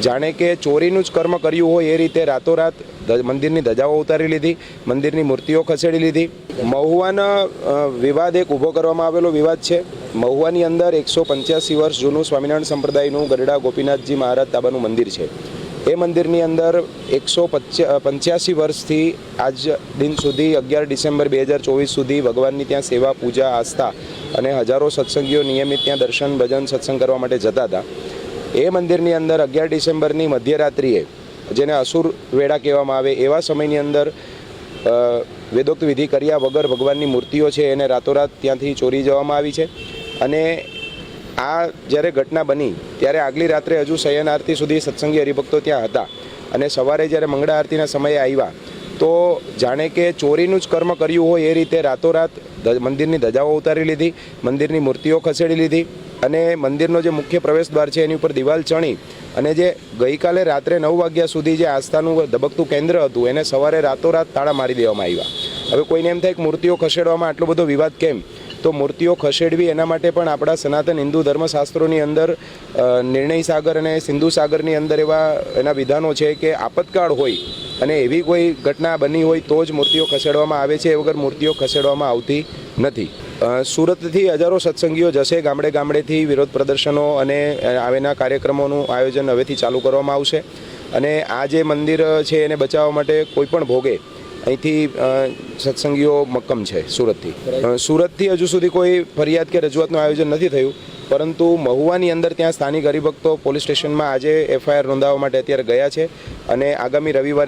જાણે કે ચોરીનું જ કર્મ કર્યું હોય એ રીતે રાતોરાત મંદિરની ધજાઓ ઉતારી લીધી, મંદિરની મૂર્તિઓ ખસેડી લીધી. મહુવાના વિવાદ એક ઊભો કરવામાં આવેલો વિવાદ છે. મહુવાની અંદર 185 વર્ષ જૂનું સ્વામિનારાયણ સંપ્રદાયનું ગરડા ગોપીનાથજી મહારાજ તાબાનું મંદિર છે. એ મંદિરની અંદર 185 વર્ષથી આજ દિન સુધી 11 ડિસેમ્બર 2024 સુધી ભગવાનની ત્યાં સેવા, પૂજા, આસ્થા અને હજારો સત્સંગીઓ નિયમિત ત્યાં દર્શન, ભજન, સત્સંગ કરવા માટે જતા હતા. એ મંદિરની અંદર 11 ડિસેમ્બરની મધ્યરાત્રિએ, જેને અસુર વેળા કહેવામાં આવે, એવા સમયની અંદર વેદોક્ત વિધિ કર્યા વગર ભગવાનની મૂર્તિઓ છે એને રાતોરાત ત્યાંથી ચોરી જવામાં આવી છે. અને આ જ્યારે ઘટના બની ત્યારે આગલી રાત્રે હજુ શયન આરતી સુધી સત્સંગી હરિભક્તો ત્યાં હતા અને સવારે જ્યારે મંગળા આરતીના સમયે આવ્યા તો જાણે કે ચોરીનું જ કર્મ કર્યું હોય એ રીતે રાતોરાત મંદિરની ધજાઓ ઉતારી લીધી, મંદિરની મૂર્તિઓ ખસેડી લીધી અને મંદિરનો જે મુખ્ય પ્રવેશ દ્વાર છે એની ઉપર દિવાલ ચણી અને જે ગઈકાલે રાત્રે 9 વાગ્યા સુધી જે આસ્થાનું ધબકતું કેન્દ્ર હતું એને સવારે રાતોરાત તાળા મારી દેવામાં આવ્યા. હવે કોઈને એમ થાય કે મૂર્તિઓ ખસેડવામાં આટલો બધો વિવાદ કેમ? તો મૂર્તિઓ ખસેડવી એના માટે પણ આપણા સનાતન હિન્દુ ધર્મશાસ્ત્રોની અંદર નિર્ણય સાગર અને સિંધુ સાગરની અંદર એના વિધાનો છે કે આપતકાળ હોય અને એવી કોઈ ઘટના બની હોય તો જ મૂર્તિઓ ખસેડવામાં આવે છે, એ વગર મૂર્તિઓ ખસેડવામાં આવતી નથી. સુરતથી હજારો સત્સંગીઓ જશે, ગામડે ગામડેથી વિરોધ પ્રદર્શનો અને આવેના કાર્યક્રમોનું આયોજન હવેથી ચાલુ કરવામાં આવશે. અને આ જે મંદિર છે એને બચાવવા માટે કોઈ પણ ભોગે અહીંથી સત્સંગીઓ મક્કમ છે. સુરતથી હજુ સુધી કોઈ ફરિયાદ કે રજૂઆતનું આયોજન નથી થયું, પરંતુ મહુવાની અંદર ત્યાં સ્થાનિક હરિભક્તો પોલીસ સ્ટેશનમાં આજે FIR નોંધાવવા માટે અત્યારે ગયા છે અને આગામી રવિવારે